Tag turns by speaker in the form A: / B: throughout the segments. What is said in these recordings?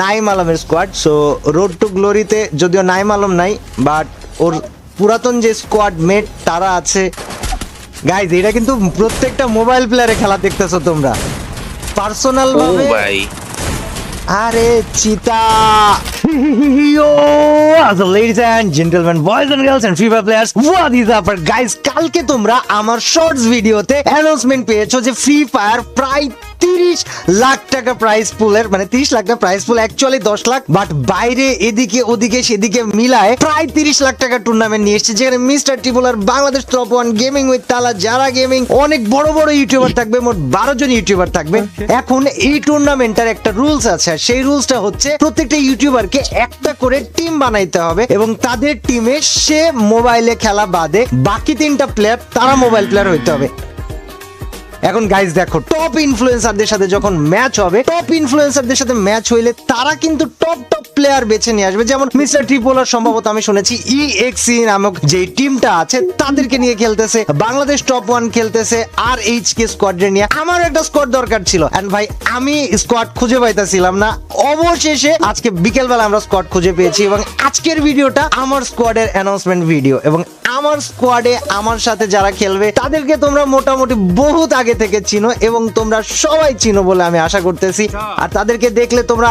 A: নাইম আলমের squad. So road two গ্লোরিতে যদিও নাইম আলম নাই, বাট ওর পুরাতন যে স্কোয়াড মেট তারা আছে। গাইজ এটা কিন্তু প্রত্যেকটা মোবাইল প্লেয়ারে খেলা দেখতেছো তোমরা পার্সোনাল ভাবে। আরে চিতা ladies and gentlemen, boys and girls and free fire players, what is up guys? কালকে তোমরা আমার শর্টস ভিডিওতে অ্যানাউন্সমেন্ট পেয়েছো যে ফ্রি ফায়ার প্রায় 30 লাখ টাকা প্রাইস পুলের, মানে 30 লাখ টাকা price pool, actually 10 lakh, but বাইরে এদিকে ওদিকে সেদিকে মিলায় প্রায় 30 লাখ টাকা টুর্নামেন্ট নিয়ে এসেছে, যেখানে মিস্টার টিপুলার, বাংলাদেশ টপ 1 গেমিং উইথ তালা, যারা গেমিং, অনেক বড় বড় ইউটিউবার থাকবে, মোট 12 জন ইউটিউবার থাকবে। এখন এই টুর্নামেন্টের একটা রুলস আছে, আর সেই রুলসটা হচ্ছে প্রত্যেকটা ইউটিউবারকে একটা করে টিম বানাইতে হবে এবং তাদের টিমে সে মোবাইলে খেলা বাদে বাকি 3টা প্লেয়ার তারা মোবাইল প্লেয়ার হইতে হবে। এখন গাইজ দেখো, টপ ইনফ্লুয়েন্সারদের সাথে যখন ম্যাচ হবে, টপ ইনফ্লুয়েন্সারদের সাথে ম্যাচ হইলে তারা কিন্তু টপ প্লেয়ার বেছে নিয়ে আসবে। যেমন মিস্টার ট্রিপোলার সম্ভবত আমি শুনেছি EXE নামক যে টিমটা আছে তাদেরকে নিয়ে খেলতেছে, বাংলাদেশ টপ 1 খেলতেছে আর HK স্কোয়াডের নিয়ে। আমার একটা স্কোয়াড দরকার ছিল, এন্ড ভাই আমি স্কোয়াড খুঁজে পাইতাছিলাম না। অবশেষে আজকে বিকেলবেলা আমরা স্কোয়াড খুঁজে পেয়েছি এবং আজকের ভিডিওটা আমার স্কোয়াডের অ্যানাউন্সমেন্ট ভিডিও। এবং আমার স্কোয়াডে আমার সাথে যারা খেলবে তাদেরকে তোমরা মোটামুটি বহুত আগে থেকে চিনো এবং তোমরা সবাই চিনো বলে আমি আশা করতেছি, আর তাদেরকে দেখলে তোমরা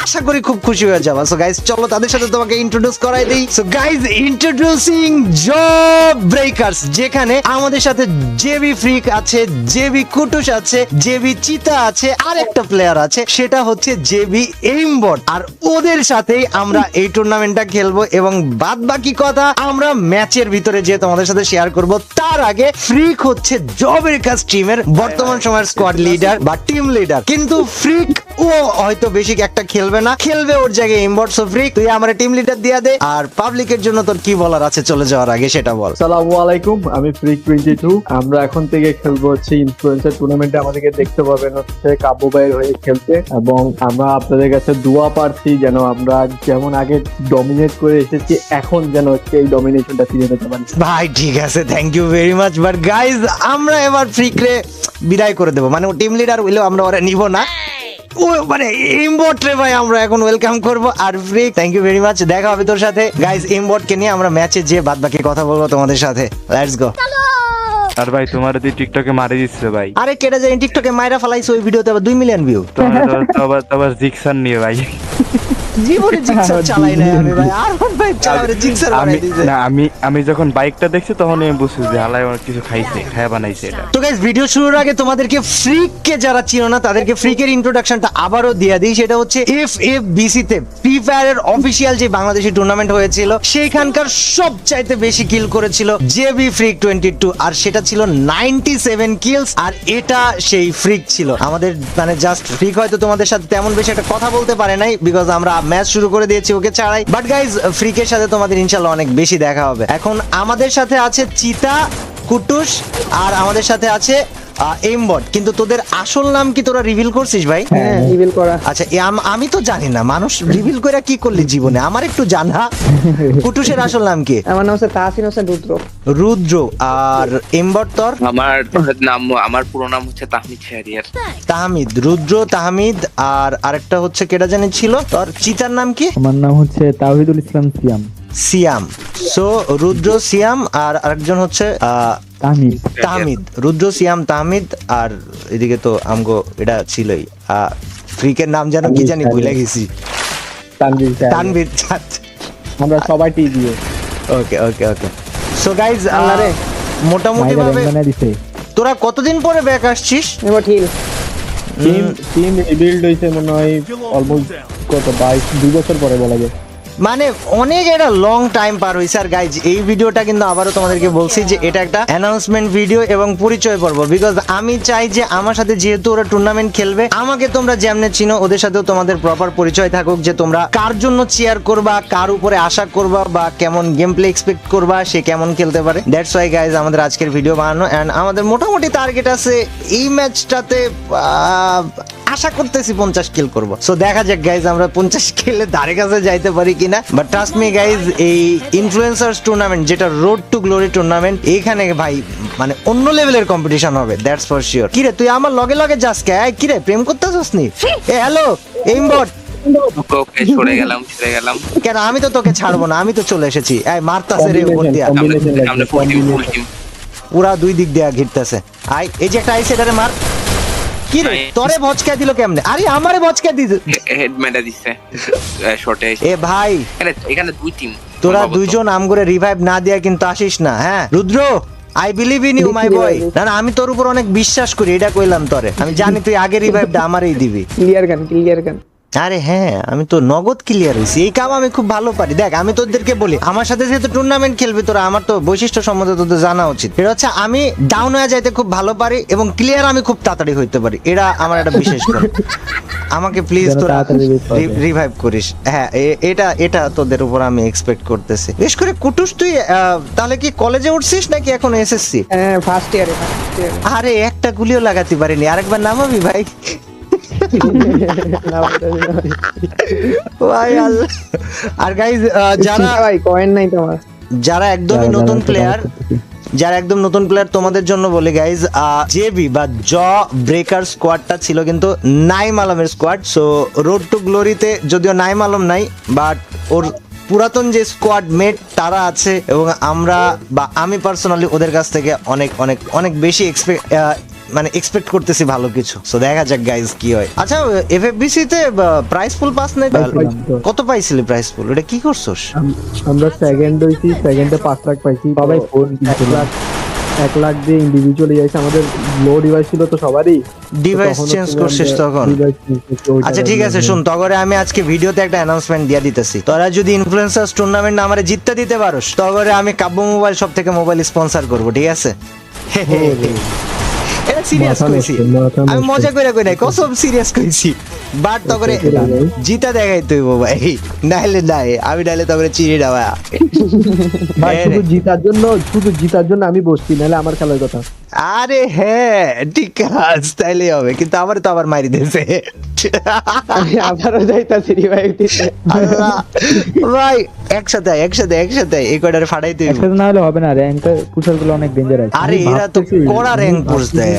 A: আশা করি খুব খুশি হয়ে যাবা। সো গাইস চলো তাদের সাথে তোমাকে ইন্ট্রোডিউস করাই দেই। So guys introducing job breakers, যেখানে আমাদের সাথে জেবি ফ্রিক আছে, জেবি কুটুস আছে, জেবি চিতা আছে, আর একটা প্লেয়ার আছে সেটা হচ্ছে জেবি এইমবট। আর ওদের সাথেই আমরা এই টুর্নামেন্টটা খেলবো এবং বাদ বাকি কথা আমরা ম্যাচের ভিতরে যে তোমাদের সাথে শেয়ার করব। তার আগে ফ্রিক হচ্ছে জবের কাজ টিমের বর্তমান সময়ের স্কোয়াড লিডার বা টিম লিডার, কিন্তু ফ্রিক ও হয়তো বেশি একটা খেলবে না, খেলবে ওর জায়গায় এইমবট। সো ফ্রিক তুই আমার টিম লিডার দিয়া দে, আর পাবলিকের জন্য তোর কি বলার আছে চলে যাওয়ার আগে সেটা বল।
B: আসসালামু আলাইকুম, আমি ফ্রিক 22। আমরা এখন থেকে খেলবো হচ্ছে ইনফ্লুয়েন্সার টুর্নামেন্টে। আমাদেরকে দেখতে পাবেন হচ্ছে কাব্য ভাইয়ের হয়ে খেলতে, এবং আমরা আপনাদের কাছে দোয়া পাচ্ছি যেন আমরা যেমন আগে ডমিনেট করে এসেছি এখন যেন হচ্ছে এই ডমিনেশনটা ফিরে পেতে পারি।
A: ভাই ঠিক আছে, thank you very much, but guys আমরা এবার ফ্রিকরে বিদায় করে দেবো, মানে ও টিম লিডার হইলেও আমরা ওরা নিব না, ও মানে ইমবট রে ভাই আমরা এখন ওয়েলকাম করব। আর ফ্রিক থ্যাংক ইউ ভেরি মাচ, দেখা হবে তোর সাথে গাইজ ইমবট কে নিয়ে আমরা ম্যাচে যে বাদ বাকি কথা বলবো তোমাদের সাথে। Let's go.
C: আর ভাই তোমার তুই টিকটকে মারি দিচ্ছে ভাই।
A: আরে কেটে যায় টিকটকে মাইরা ফেলাইছে ওই ভিডিওতে আবার 2 মিলিয়ন ভিউ।
C: তোমার জিক্সার নিয়ে ভাই
A: জীবনে জিক্সার চালাই না আমি ভাই, আর ভাই চালারে জিক্সার বানাই দিয়েছে।
C: না আমি যখন বাইকটা দেখছি তখন আমি বুঝছি যে হালাই অনেক কিছু খাইছে, খায়া বানাইছে এটা।
A: তো গাইস ভিডিও শুরুর আগে তোমাদেরকে ফ্রিক কে যারা চিনো না তাদেরকে ফ্রিকের ইন্ট্রোডাকশনটা আবারও দিয়ে দিই। সেটা হচ্ছে FFBC তে ফ্রি ফায়ারের অফিসিয়াল যে বাংলাদেশি টুর্নামেন্ট হয়েছিল সেইখানকার সবচাইতে বেশি কিল করেছিল জেবি ফ্রিক 22, আর সেটা ছিল 97 কিলস। আর এটা সেই ফ্রিক ছিল আমাদের, মানে জাস্ট ফ্রিক হয়তো তোমাদের সাথে তেমন বেশি একটা কথা বলতে পারে নাই বিকজ আমরা ম্যাচ শুরু করে দিয়েছি ওকে ছাড়াই। বাট গাইজ ফ্রিকের সাথে তোমাদের ইনশাআল্লাহ অনেক বেশি দেখা হবে। এখন আমাদের সাথে আছে চিতা, কুটুস, আর আমাদের সাথে আছে এইমবট। কিন্তু তোদের আসল নাম কি তোরা রিভিল করছিস ভাই?
B: হ্যাঁ, রিভিল করা।
A: আচ্ছা আমি তো জানি না, মানুষ রিভিল করে কি করলি জীবনে, আমার একটু জানা। কুটুসের আসল নাম কি?
D: আমার নাম হচ্ছে তাহসিন হোসেন রুদ্র।
A: রুদ্র। আর এইমবট তোর?
E: আমার পুরো নাম হচ্ছে তাহমিদ শাহরিয়ার।
A: তাহমিদ, রুদ্র, তাহমিদ, আর আরেকটা হচ্ছে কেটা জানি ছিল তোর? চিতার নাম কি?
B: আমার নাম হচ্ছে তাওহিদুল ইসলাম সিয়াম।
A: সিয়াম। সো রুদ্র, সিয়াম, আর আরেকজন হচ্ছে তাহমিদ। রুদ্র, সিয়াম, তাহমিদ। আর এদিকে তো আমগো এটা ছিলই, ফ্রিকের নাম যেন কি জানি ভুলে গেছি, তানভীর।
B: আমরা সবাই টিভিও।
A: ওকে ওকে ওকে। সো গাইজ মোটামুটি ভাবে তোরা কতদিন পরে ব্যাক আসছিস?
D: এবার ঠিক
B: টিম রিবিল্ড হইছে মনে হয় অলমোস্ট কত 22 বছর পরে বলা যায়,
A: মানে অনেক একটা লং টাইম পার হয়েছে। আর গাইজ এই ভিডিওটা কিন্তু আবারও তোমাদেরকে বলছি যে এটা একটা অ্যানাউন্সমেন্ট ভিডিও এবং পরিচয় পর্ব, বিকজ আমি চাই যে আমার সাথে যেহেতু ওরা টুর্নামেন্ট খেলবে আমাকে তোমরা যেমনে চিনো ওদের সাথেও তোমাদের প্রপার পরিচয় থাকুক, যে তোমরা কার জন্য চেয়ার করবা, কার উপরে আশা করবা, বা কেমন গেম প্লে এক্সপেক্ট করবা, সে কেমন খেলতে পারে। দ্যাটস ওয়াই গাইজ আমাদের আজকের ভিডিও বানানো, এন্ড আমাদের মোটামুটি টার্গেট আছে এই ম্যাচটাতে আশা করতেছি 50 কিল করব। সো দেখা যাক গাইজ আমরা 50 কিলের ধারে কাছে যাইতে পারি কিনা। বাট ট্রাস্ট মি গাইজ, এই ইনফ্লুয়েন্সার্স টুর্নামেন্ট যেটা রোড টু গ্লোরি টুর্নামেন্ট, এইখানে ভাই মানে অন্য লেভেলের কম্পিটিশন হবে, দ্যাটস ফর শিওর। কিরে তুই আমার লগে লগে যাস কে? কিরে প্রেম করতেছস নি? এ হ্যালো এইমবট,
E: ওকে ওকে সরে গেলাম।
A: কেন আমি তো তোকে ছাড়বো না, আমি তো চলে এসেছি। এই মারতাছে রে উপর দিয়া,
E: আমরা ফুল টিম
A: পুরা দুই দিক দিয়া ঘিরতেছে। আই এই যে একটা আইছে, এটারে মার। কি রে তোরে ভচকা দিল কেমনে? আরে আমারে ভচকা দিল,
E: হেড মেডা দিছে শর্টে।
A: এ ভাই
E: এখানে দুই টিম,
A: তোরা দুইজন আমগরে রিভাইভ না দিয়া কিন্তু আসিস না। হ্যাঁ Rudra, I believe in you my boy. না না, আমি তোর উপর অনেক বিশ্বাস করি, এটা কইলাম তোরে। আমি জানি তুই আগে রিভাইভটা আমারই দিবি।
D: ক্লিয়ার গান।
A: আরে হ্যাঁ, আমি তো নগদ ক্লিয়ার হইছি, এই কাম আমি খুব ভালো পারি। দেখ আমি তোদেরকে বলি, আমার সাথে যেহেতু টুর্নামেন্ট খেলবি তোরা, আমার তো বৈশিষ্ট্য সম্বন্ধে তোদের জানা উচিত। এটা হচ্ছে আমি ডাউন হয়ে যাইতে খুব ভালো পারি এবং ক্লিয়ার আমি খুব তাড়াতাড়ি হইতে পারি। এটা আমার একটা বিশেষ গুণ। আমাকে প্লিজ তোরা রিভাইভ করিস। হ্যাঁ এটা তোদের উপর আমি এক্সপেক্ট করতেছি। বিশেষ করে কুটুস, তুই তাহলে কি কলেজে উঠছিস নাকি এখন এসএসসি?
D: হ্যাঁ ফার্স্ট ইয়ারে।
A: আরে একটা গুলিও লাগাতে পারিনি, আরেকবার নামাবি ভাই? ভাই আল্লাহ। আর গাইস যারা
D: ভাই কয়েন নাই তোমার,
A: যারা একদমই নতুন প্লেয়ার, যারা একদম নতুন প্লেয়ার তোমাদের জন্য বলি গাইজ, জেবি বা জ ব্রেকার স্কোয়াডটা ছিল কিন্তু নাইম আলমের স্কোয়াড। সো রোড টু গ্লোরিতে যদিও নাইম আলম নাই, বাট ওর পুরাতন যে স্কোয়াড মেট তারা আছে এবং আমরা বা আমি পার্সোনালি ওদের কাছ থেকে অনেক অনেক অনেক বেশি এক্সপেক্ট করতেছি ভালো কিছু। সো দেখা যাক গাইজ কি হয়। আচ্ছা এফএফবিসি তে প্রাইস পুল পাস নাই? কত পাইছিলি প্রাইস পুল? এটা কি করছস?
B: আমরা সেকেন্ড হইছি, সেকেন্ডে 5 লাখ পাইছি। সবাই 1 লাখ দিয়ে ইন্ডিভিজুয়ালি যাইছে। আমাদের লো ডিভাইস ছিল তো সবারই,
A: ডিভাইস চেঞ্জ করছিস তখন? আচ্ছা ঠিক আছে, শুন তগরে আমি আজকে ভিডিওতে একটা অ্যানাউন্সমেন্ট দিয়ে দিতেছি। তোরা যদি ইনফ্লুয়েন্সার্স টুর্নামেন্ট আমারে জিততে দিতে পারোস, তগরে আমি কাব্য মোবাইল সব থেকে মোবাইল স্পন্সর করব, ঠিক আছে? এটা সিরিয়াস কইছি, আমি মজা করে কই নাই, কসম সিরিয়াস কইছি। বাট তগরে জিতা দেখাই তুই ভাই, নাইলে নাই আমি নাইলে তগরে চিনি না ভাই।
B: শুধু জিতার জন্য আমি বসছি, নাহলে আমার খেলার কথা।
A: আরে হ্যাঁ ঠিক আছে, তাইলে হবে, কিন্তু আমার তো আবার মারি দিয়েছে।
D: আবারও যাইতাছি রিভাইভ দিতে।
A: ভাই একসাথে এই কয়টারে ফাটাইতে হইব।
F: একসাথে না হলে হবে না, র‍্যাঙ্ক পুশার গুলো অনেক ডেঞ্জার আছে।
A: আরে এরা তো কড়া র‍্যাঙ্ক পুশ দেয়।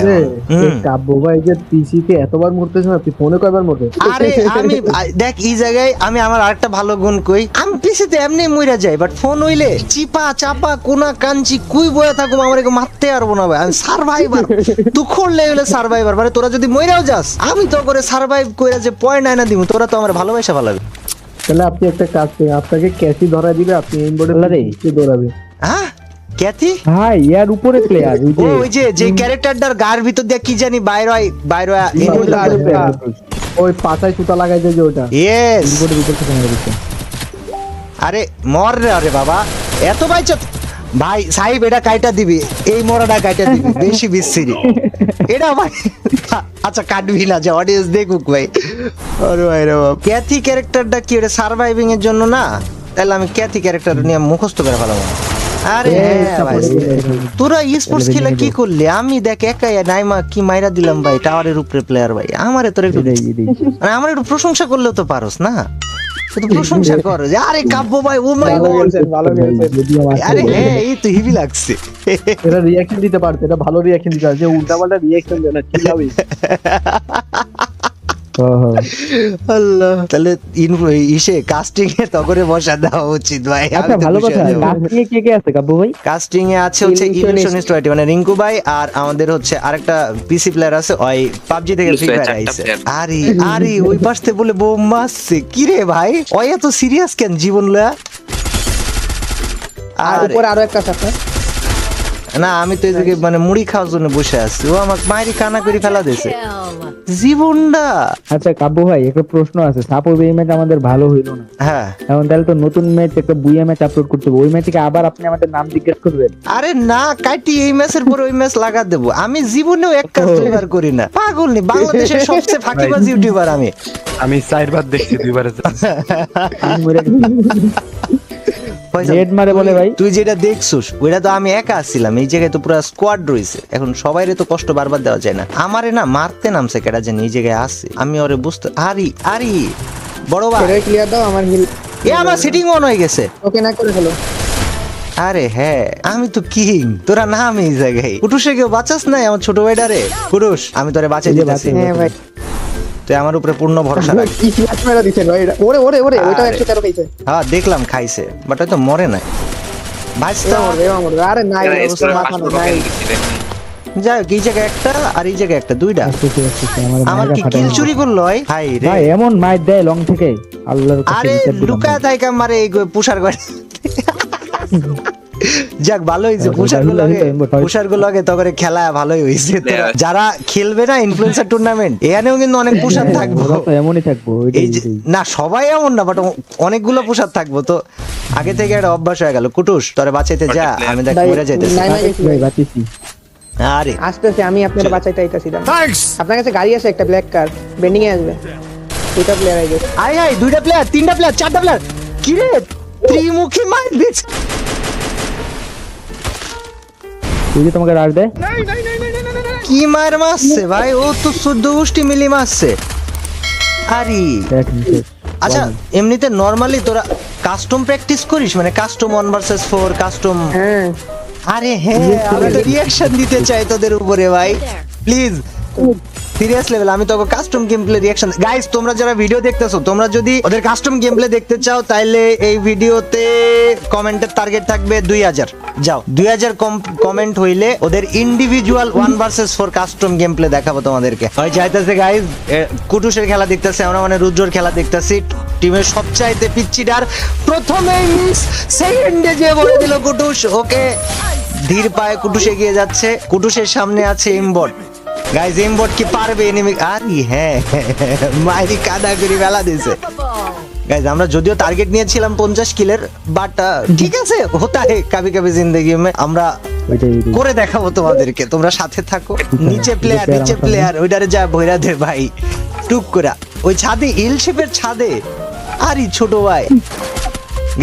B: কাব্য ভাই যে পিসিতে এতবার মরতেছ না, তুই ফোনে কয়বার মরতে?
A: আরে আমি দেখ এই জায়গায় আমি আমার আরেকটা ভালো গুণ কই, আমি পিসিতে এমনি মইরা যাই, বাট ফোন হইলে চিপা চাপা কোনা কাঞ্চি কুই বয়া থাকুম, আমার একে মারতে পারবো না ভাই। আমি সার্ভাইভার, দুঃখ হলে সার্ভাইভার। মানে তোরা যদি মইরাও যাস, আমি তো করে সার্ভাইভ কইরা যে পয়েন্ট আইনা দিব, তোরা তো আমার ভালোবাসা ভালাবে।
B: তাহলে আপনি একটা কাজ করেন, আপনাকে ক্যাসি ধরা দিবে, আপনি এম বোর্ডে দৌড়াবে।
A: হ্যাঁ ক্যাথি
F: ভাই ইয়ার উপরে প্লেয়ার,
A: ওই যে ক্যারেক্টারটার গার ভিতর দিয়ে কি জানি বাইরে
B: ওই পাতায় সুতা লাগাই দেয় যে ওটা।
A: ইয়েস, আরে মর রে, আরে বাবা এত বাইচত ভাই। সাহেব এটা কাইটা দিবি, এই মরাটা কাইটা দিবি, বেশি বিশ্রী এটা ভাই। আচ্ছা কাটবি না, যে অডিয়েন্স দেখুক ভাই। আরে ভাই রে বাবা, ক্যাথি ক্যারেক্টারটা কি এটা সার্ভাইভিং এর জন্য না? তাহলে আমি ক্যাথি ক্যারেক্টার নিয়ে মুখস্থ করে ফেলাবো। আরে ভাই তোরা স্পোর্টস খেলা কি করলি? আমি দেখ একাই নাইমা কি মাইরা দিলাম ভাই, টাওয়ারের উপরে প্লেয়ার ভাই। আমারে তোর একটু আমার একটু প্রশংসা করলেও তো পারোস না, শুধু প্রশংসা কর যে আরে কাব্য ভাই ও মাই গড
D: ভালো খেলছেন।
A: আরে হ্যাঁ এই তো হিবি লাগছে।
B: এটা রিঅ্যাকশন দিতে পারতে, এটা ভালো রিঅ্যাকশন দিতে পারছে, উল্টাপাল্টা রিঅ্যাকশন দেয় না, চিল্লাবি।
A: আল্লাহ, তাহলে ইসে কাস্টিং এ তগরে বসা দেওয়া উচিত ভাই।
F: আচ্ছা ভালো কথা, কাস্টিং এ কে আছে কাব্য ভাই?
A: কাস্টিং এ আছে হচ্ছে ইলুশনিস্ট ওয়াইটি, মানে রিঙ্কু ভাই, আর আমাদের হচ্ছে আরেকটা পিসি প্লেয়ার আছে, ওই পাবজি থেকে ফ্রি ফায়ার আইছে। আরে ওই পাশ থেকে বলে বোম মারছে কি রে ভাই? ওই এত সিরিয়াস কেন জীবন লয়া?
D: আর উপর আরো একটা আছে
A: না, আমি তো এদিকে মানে মুড়ি খাওয়ার জন্য বসে আছি, ও আমাকে মাইরি কানা করে ফেলা দিয়েছে জীবনটা।
F: আচ্ছা কাব্য ভাই একটা প্রশ্ন আছে, সাপোজ এই ম্যাচ আমাদের ভালো হইলো না,
A: হ্যাঁ
F: এখন তাহলে তো নতুন ম্যাচ একটা বুইয়া ম্যাচ আপলোড করতে হবে, ওই ম্যাচে কি আবার আপনি আমাদের নাম জিজ্ঞেস করবেন?
A: আরে না, কাটি এই ম্যাচের পর ওই ম্যাচ লাগা দেবো। আমি জীবনেও এক কাজ দুইবার করি না, পাগল নি। বাংলাদেশের সবচেয়ে ফাঁকিবাজ ইউটিউবার আমি
C: 4 বার দেখছি, 2 বার
F: হেড মারে বলে ভাই।
A: তুই যেটা দেখছস ওইটা তো আমি একা ছিলাম, এই জায়গায় তো পুরো স্কোয়াড রয়েছে। এখন সবাইরে তো কষ্ট বারবার দেওয়া যায় না। আমারে না মারতে নামছে কেডা জানি এই জায়গায় আসছে, আমি ওরে বুঝতে আরে বড় ভাই
D: ক্লিয়ার দাও, আমার হিল
A: এ আমার সেটিং অন হয়ে গেছে।
D: ওকে না করে ফেলো।
A: আরে হ্যাঁ আমি তো কিং, তোরা নাম এই জায়গায়। কুটুসে কেউ বাঁচাস নাই আমার ছোট ভাইটারে? কুটুস আমি তোরে বাঁচাই দিতেছি।
D: হ্যাঁ ভাই
A: তুই আমার উপরে পূর্ণ ভরসা রাখ।
D: কি ফ্ল্যাশ মেরা দিছেন ভাই এটা? ওরে ওরে ওরে ওইটাও 113 খাইছে।
A: হ্যাঁ দেখলাম খাইছে, বাট হয়তো মরে নাই ভাইস্তা।
D: এবার মরবে। আরে নাই
E: এরা
D: অবস্থা
E: স্কোরে
D: মাথা
E: 500
D: নাই।
E: টাকা দিচ্ছি দেখুন।
A: যাই হোক, এই জায়গায় একটা আর এই জায়গায় একটা, দুইটা।
F: আসতেছে, আমাদের
A: আমার
F: মায়েরা
A: কি
F: ফাটায়
A: কিল
F: না।
A: চুরি করলো হাই রে?
F: ভাই এমন মাইর দেয় লং থেকে, আল্লাহর কাছে
A: আরে
F: বিচার দিলাম।
A: লুকায় থাইকা মারে এই পুষার করে। যাক ভালো হয়েছে, পুষার গুলো পুষার গুলো আগে তখন খেলা ভালোই হয়েছে। যারা খেলবে না ইনফ্লুয়েন্সার টুর্নামেন্ট, এখানেও কিন্তু অনেক পুষার থাকবো।
F: ওরা তো এমনই থাকবো,
A: এই যে না সবাই এমন না, বাট অনেকগুলো পুষার থাকবো, তো আগে থেকে একটা অভ্যাস হয়ে গেল। কুটুস তোরে বাঁচাইতে যা, আমি দেখ
D: ভাই,
A: মরে যাইতেছি।
D: নাই, নাই, গেছি
F: ভাই
D: ভাই।
F: বাঁচিছি।
A: আরে
D: আসতেছে, আমি আপনার বাঁচাইতে আইতাছি দাঁড়ান। আপনার কাছে গাড়ি আছে একটা ব্ল্যাক কার, বেন্ডিং এ আসবে। দুইটা প্লেয়ার আইবে।
A: আয় আয়, দুইটা প্লেয়ার, তিনটা প্লেয়ার, চারটা প্লেয়ার, কি রে ত্রিমুখী মার দিচ্ছে।
F: তুই যে তোমাকে রাখ দেয়,
A: কি মার মারছে ভাই, ও তো 14 গোষ্ঠী মিলি মারছে। আরে
F: দেখ নিচে।
A: আচ্ছা, এমনিতে নরমালি তোরা কাস্টম প্র্যাকটিস করিস, মানে কাস্টম 1 ভার্সেস 4 কাস্টম?
D: হ্যাঁ
A: আরে হ্যাঁ, আমি তো রিঅ্যাকশন দিতে চাই তোদের উপরে ভাই, প্লিজ সিরিয়াস লেভেল। আমি তোকে custom game play reaction, guys তোমরা যারা ভিডিও দেখতেছো, তোমরা যদি ওদের কাস্টম গেম প্লে দেখতে চাও, তাইলে এই ভিডিওতে কমেন্টের টার্গেট থাকবে 2000। যাও 2000 কমেন্ট হইলে ওদের individual 1 versus 4 custom game play দেখাবো তোমাদেরকে। হয় চাইতেছে গাইস, কুটুসের খেলা দেখতেছে, আমরা মানে রুদ্রর খেলা দেখতেছি। টিমের সবচাইতে পিচ্চিটার প্রথমেই মিস, সেকেন্ডে যে বলে দিল কুটুস। ওকে ধীর পায়ে কুটুস এগিয়ে যাচ্ছে, কুটুসের সামনে আছে এমবট। গাইস এমবট কি পারবে এনিমি? আরে হ্যাঁ, মাইরি কাদা করে বেলা দিয়েছে। গাইস আমরা যদিও টার্গেট নিয়েছিলাম 50 কিলের, বাট ঠিক আছে, হোতা হে কাবি কাবি জিন্দেগি মে। আমরা
F: ওইটাই
A: করে দেখাবো তোমাদেরকে, তোমরা সাথে থাকো। নিচে প্লেয়ার, নিচে প্লেয়ার, ওইটারে যা ভৈরা দে ভাই টুক করে। ওই ছাদে, এল শেপের ছাদে। আরে ছোট ভাই,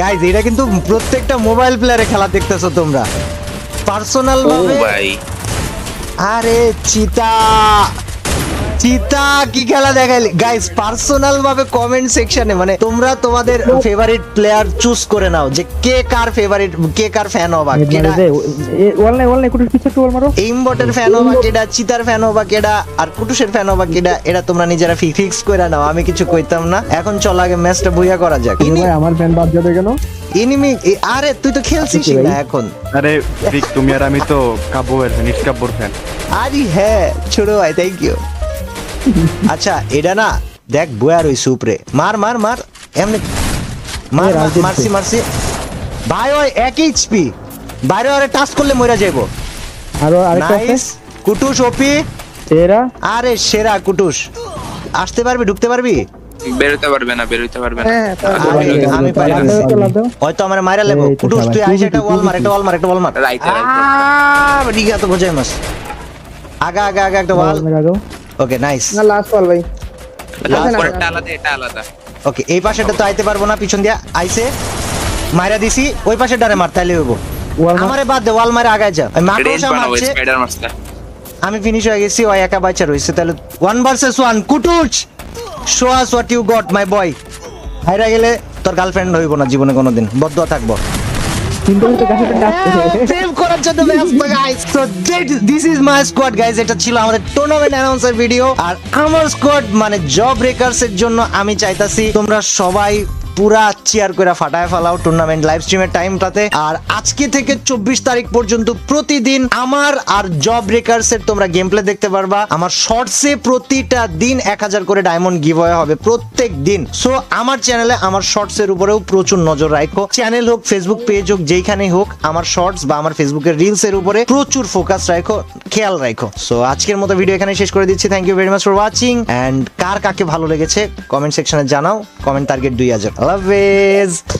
A: গাইস এটা কিন্তু প্রত্যেকটা মোবাইল প্লেয়ারে খেলা দেখতেছো তোমরা, পার্সোনাল
E: ও
A: ভাবে।
E: ভাই
A: আরে চিতা চিতা কি খেলা দেখাইলি গাইস। পার্সোনাল ভাবে কমেন্ট সেকশনে মানে তোমরা তোমাদের ফেভারিট প্লেয়ার চুজ করে নাও, যে কে কার ফেভারিট, কে কার ফ্যান হবা, কেডা
F: ওয়াল কুটির পিছে একটু ওয়াল মারো।
A: এইমবটের ফ্যান হবা কেডা, চিতার ফ্যান হবা কেডা, আর কুটুসের ফ্যান হবা কেডা, এটা তোমরা নিজেরা ফিক্স করে নাও, আমি কিছু কইতাম না। এখন চল আগে ম্যাচটা বুইয়া করা যাক।
B: ভাই আমার ফ্যান বাদ যাবে কেন?
A: এনিমি, আরে তুই তো খেলছিস না এখন।
C: আরে ঠিক, তুমি আর আমি তো কাব্যের ফ্যান, ইট কাব্যর ফ্যান।
A: আরে হ্যাঁ ছোট ভাই, থ্যাংক ইউ। আচ্ছা এটা না দেখ, বয়া রইছে উপরে, মার মার মার, এমনি মার মার, মারছি মারছি ভাই। ওই 1 এইচপি, বাইরে আরে টাচ করলে মরে যাইবো।
F: আরো আরেকটা আছে
A: নাইস কুটুস ওপি।
F: এরা।
A: আরে সেরা কুটুস, আসতে পারবি, ঢুকতে পারবি?
E: বেরোতে পারবে না, বেরোতে পারবে না।
D: হ্যাঁ,
A: আমি পারি না।
F: লাভ দাও।
A: হয়তো আমার মাইরা লেবো।
F: এই তো
A: কুটুস তুই
F: সবাই।
A: আইসা একটা ওয়াল মার, একটা ওয়াল মার, একটা ওয়াল মার।
E: রাইতে রাইতে
A: ঠিক আছে, বোঝাই মাস। আগা আগা আগা একটা ওয়াল।
F: মেরা দাও।
A: Okay nice.
D: না লাস্ট বল ভাই।
E: লাস্ট পরেরটা আলাদা, এটা আলাদা।
A: ওকে এই পাশেটা তো আইতে পারবো না, পিছন দিয়া আইছে, মাইরা দিছি। ওই পাশে ডারে মার, তাইলে হইবো।
F: ওয়াল মার।
A: আমারে বাদ দে, ওয়াল মারে আগায় যা। ওই
E: রেঞ্জ
A: মাকড়সা
E: বানাবো,
A: মারছে,
E: স্পাইডার মারছে।
A: আমি ফিনিশ হয়ে গেছি, ওই একা বাচ্চা রইছে। তাহলে 1 ভার্সেস 1 কুটুচ, show us what you got my boy. হাইরা গেলে তোর গার্লফ্রেন্ড হইব না জীবনে কোনোদিন, বদদুয়া থাকবো।
F: কিন্তু তো গাছের ডাকতে।
A: সেভ করার জন্য ব্যস্ত guys. So this is my squad guys. এটা ছিল আমাদের টুর্নামেন্ট অ্যানাউন্সার ভিডিও। আর আমার স্কোয়াড মানে জব ব্রেকার্স এর জন্য আমি চাইতাছি তোমরা সবাই পুরা চিয়ার করে ফাটায় ফেলাও টুর্নামেন্ট লাইভ স্ট্রিমের টাইমটাতে। আর আজকে থেকে 24 তারিখ পর্যন্ত প্রতিদিন আমার আর জব ব্রেকার্স এর তোমরা গেম প্লে দেখতে পারবা। আমার শর্টসে প্রতিটা দিন 1000 করে ডায়মন্ড গিভওয়ে হবে প্রত্যেক দিন। সো আমার চ্যানেলে আমার শর্টস এর উপরেও প্রচুর নজর রাখো। চ্যানেল হোক, ফেসবুক পেজ হোক, যেখানেই হোক, আমার শর্টস বা আমার ফেসবুকের রিলস এর উপরে প্রচুর ফোকাস রাখো, খেয়াল রাখো। সো আজকের মতো ভিডিও এখানে শেষ করে দিচ্ছি। Thank you very much for watching. And কার কাকে ভালো লেগেছে কমেন্ট সেকশনে জানাও। Comment target 2000। আল্লাহ হাফেজ।